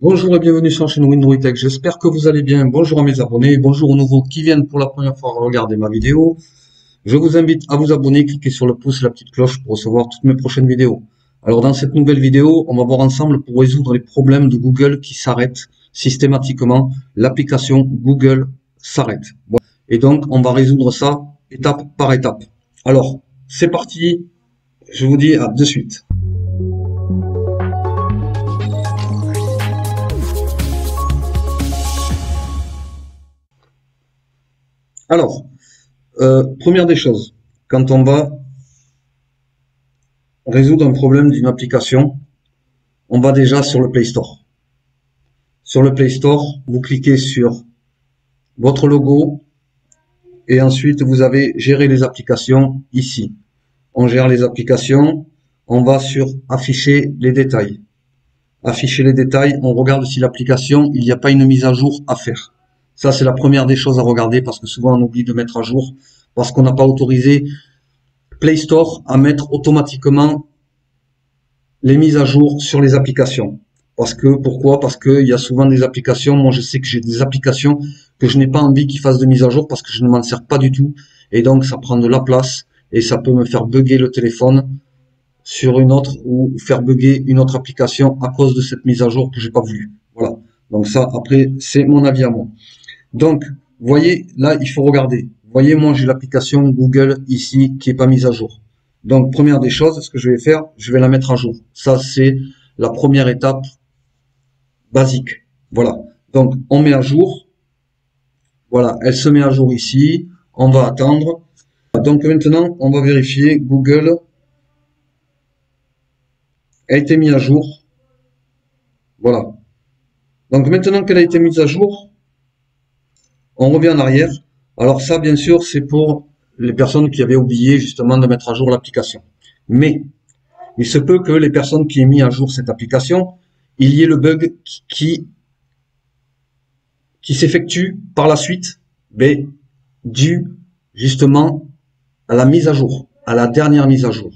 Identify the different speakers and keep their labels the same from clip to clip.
Speaker 1: Bonjour et bienvenue sur la chaîne Windows Tech, j'espère que vous allez bien. Bonjour à mes abonnés, bonjour aux nouveaux qui viennent pour la première fois regarder ma vidéo. Je vous invite à vous abonner, cliquez sur le pouce et la petite cloche pour recevoir toutes mes prochaines vidéos. Alors dans cette nouvelle vidéo, on va voir ensemble pour résoudre les problèmes de Google qui s'arrêtent systématiquement. L'application Google s'arrête. Bon. Et donc on va résoudre ça étape par étape. Alors c'est parti, je vous dis à de suite. Alors, première des choses, quand on va résoudre un problème d'une application, on va déjà sur le Play Store. Sur le Play Store, vous cliquez sur votre logo et ensuite vous avez gérer les applications ici. On gère les applications, on va sur afficher les détails. Afficher les détails, on regarde si l'application, il n'y a pas une mise à jour à faire. Ça, c'est la première des choses à regarder parce que souvent on oublie de mettre à jour parce qu'on n'a pas autorisé Play Store à mettre automatiquement les mises à jour sur les applications. Pourquoi? Parce qu'il y a souvent des applications, moi je sais que j'ai des applications que je n'ai pas envie qu'ils fassent de mise à jour parce que je ne m'en sers pas du tout et donc ça prend de la place et ça peut me faire bugger le téléphone sur une autre ou faire bugger une autre application à cause de cette mise à jour que j'ai pas voulu. Voilà. Donc ça, après, c'est mon avis à moi. Donc, vous voyez, là, il faut regarder. Vous voyez, moi, j'ai l'application Google ici qui est pas mise à jour. Donc, première des choses, ce que je vais faire, je vais la mettre à jour. Ça, c'est la première étape basique. Voilà. Donc, on met à jour. Voilà, elle se met à jour ici. On va attendre. Donc, maintenant, on va vérifier Google a été mis à jour. Voilà. Donc, maintenant qu'elle a été mise à jour, on revient en arrière. Alors ça, bien sûr, c'est pour les personnes qui avaient oublié justement de mettre à jour l'application. Mais il se peut que les personnes qui aient mis à jour cette application, il y ait le bug qui s'effectue par la suite, mais dû justement à la mise à jour, à la dernière mise à jour.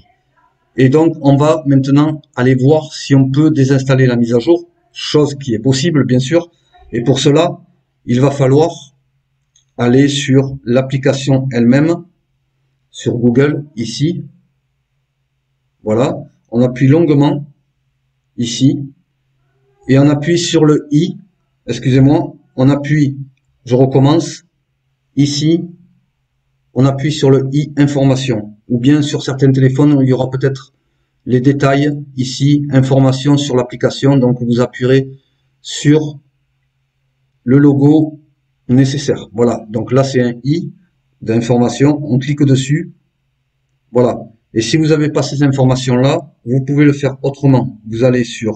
Speaker 1: Et donc, on va maintenant aller voir si on peut désinstaller la mise à jour, chose qui est possible, bien sûr. Et pour cela, il va falloir aller sur l'application elle-même, sur Google, ici. Voilà, on appuie longuement, ici, et on appuie sur le i, excusez-moi, on appuie, je recommence, ici, on appuie sur le i information, ou bien sur certains téléphones, il y aura peut-être les détails, ici, information sur l'application, donc vous appuierez sur le logo nécessaire. Voilà, donc là c'est un i d'information, on clique dessus, voilà. Et si vous n'avez pas ces informations là, vous pouvez le faire autrement. Vous allez sur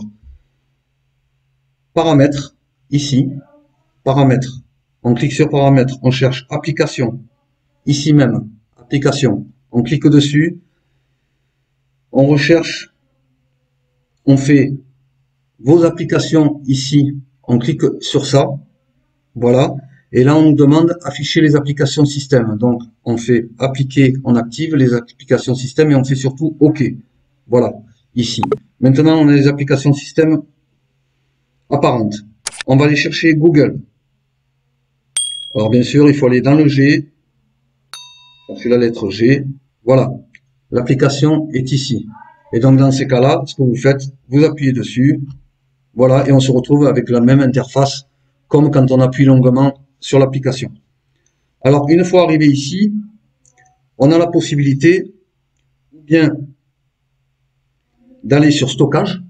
Speaker 1: paramètres, ici, paramètres, on clique sur paramètres, on cherche application, ici même, application, on clique dessus, on recherche, on fait vos applications ici, on clique sur ça, voilà. Et là, on nous demande afficher les applications système. Donc, on fait appliquer, on active les applications système et on fait surtout OK. Voilà, ici. Maintenant, on a les applications système apparentes. On va aller chercher Google. Alors, bien sûr, il faut aller dans le G. Chercher la lettre G. Voilà. L'application est ici. Et donc, dans ces cas-là, ce que vous faites, vous appuyez dessus. Voilà, et on se retrouve avec la même interface comme quand on appuie longuement sur l'application. Alors, une fois arrivé ici, on a la possibilité ou bien d'aller sur stockage,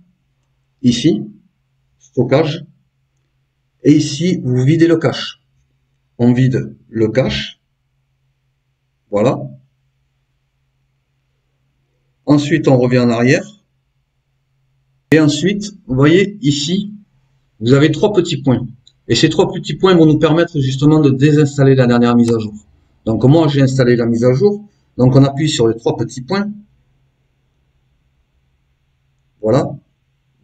Speaker 1: ici, stockage, et ici, vous videz le cache. On vide le cache, voilà. Ensuite, on revient en arrière, et ensuite, vous voyez, ici, vous avez trois petits points. Et ces trois petits points vont nous permettre justement de désinstaller la dernière mise à jour. Donc moi j'ai installé la mise à jour. Donc on appuie sur les trois petits points. Voilà.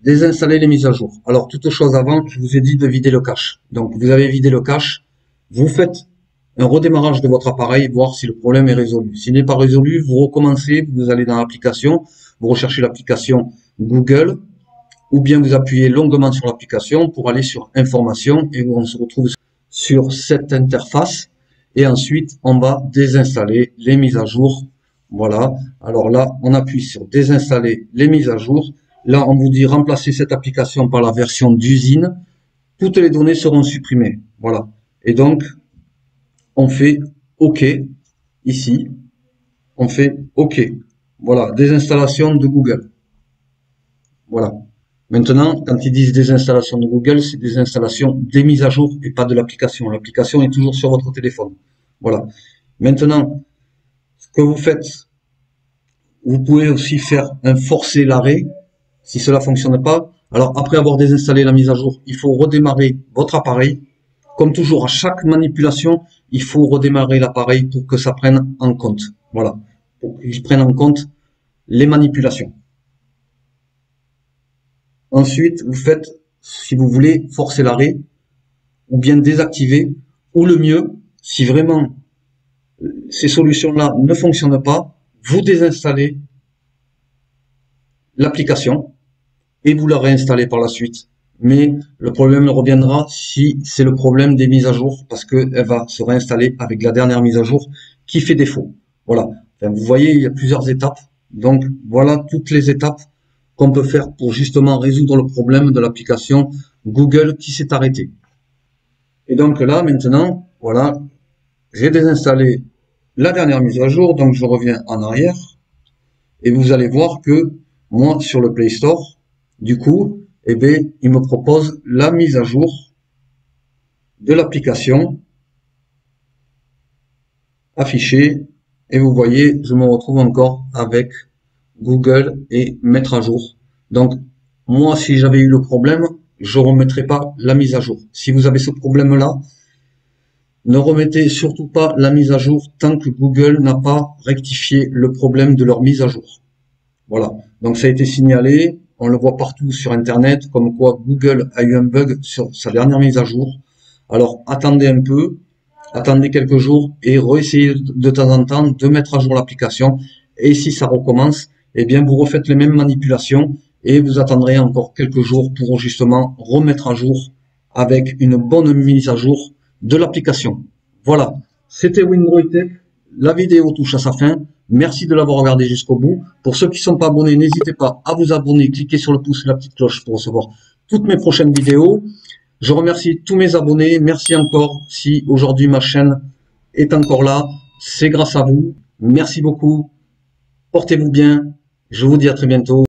Speaker 1: Désinstaller les mises à jour. Alors toute chose avant, je vous ai dit de vider le cache. Donc vous avez vidé le cache. Vous faites un redémarrage de votre appareil, voir si le problème est résolu. S'il n'est pas résolu, vous recommencez, vous allez dans l'application, vous recherchez l'application Google. ou bien vous appuyez longuement sur l'application pour aller sur information et on se retrouve sur cette interface et ensuite on va désinstaller les mises à jour. Voilà, alors là on appuie sur désinstaller les mises à jour. Là on vous dit remplacer cette application par la version d'usine. Toutes les données seront supprimées. Voilà, et donc on fait OK ici, on fait OK. Voilà, désinstallation de Google. Voilà. Maintenant, quand ils disent des installations de Google, c'est des installations des mises à jour et pas de l'application. L'application est toujours sur votre téléphone. Voilà. Maintenant, ce que vous faites, vous pouvez aussi faire un forcer l'arrêt si cela fonctionne pas. Alors, après avoir désinstallé la mise à jour, il faut redémarrer votre appareil. Comme toujours, à chaque manipulation, il faut redémarrer l'appareil pour que ça prenne en compte. Voilà. Pour qu'il prenne en compte les manipulations. Ensuite, vous faites, si vous voulez, forcer l'arrêt ou bien désactiver, ou le mieux, si vraiment ces solutions-là ne fonctionnent pas, vous désinstallez l'application et vous la réinstallez par la suite. Mais le problème reviendra si c'est le problème des mises à jour parce qu'elle va se réinstaller avec la dernière mise à jour qui fait défaut. Voilà. Enfin, vous voyez, il y a plusieurs étapes. Donc, voilà toutes les étapes qu'on peut faire pour justement résoudre le problème de l'application Google qui s'est arrêtée. Et donc là, maintenant, voilà, j'ai désinstallé la dernière mise à jour, donc je reviens en arrière, et vous allez voir que moi, sur le Play Store, du coup, eh bien, il me propose la mise à jour de l'application affichée, et vous voyez, je me retrouve encore avec Google et mettre à jour. Donc, moi, si j'avais eu le problème, je ne remettrai pas la mise à jour. Si vous avez ce problème-là, ne remettez surtout pas la mise à jour tant que Google n'a pas rectifié le problème de leur mise à jour. Voilà. Donc, ça a été signalé. On le voit partout sur Internet, comme quoi Google a eu un bug sur sa dernière mise à jour. Alors, attendez un peu, attendez quelques jours et réessayez de temps en temps de mettre à jour l'application. Et si ça recommence, eh bien, vous refaites les mêmes manipulations et vous attendrez encore quelques jours pour justement remettre à jour avec une bonne mise à jour de l'application. Voilà, c'était Windroid Tech. La vidéo touche à sa fin. Merci de l'avoir regardé jusqu'au bout. Pour ceux qui ne sont pas abonnés, n'hésitez pas à vous abonner, cliquez sur le pouce et la petite cloche pour recevoir toutes mes prochaines vidéos. Je remercie tous mes abonnés. Merci encore. Si aujourd'hui ma chaîne est encore là, c'est grâce à vous. Merci beaucoup. Portez-vous bien. Je vous dis à très bientôt.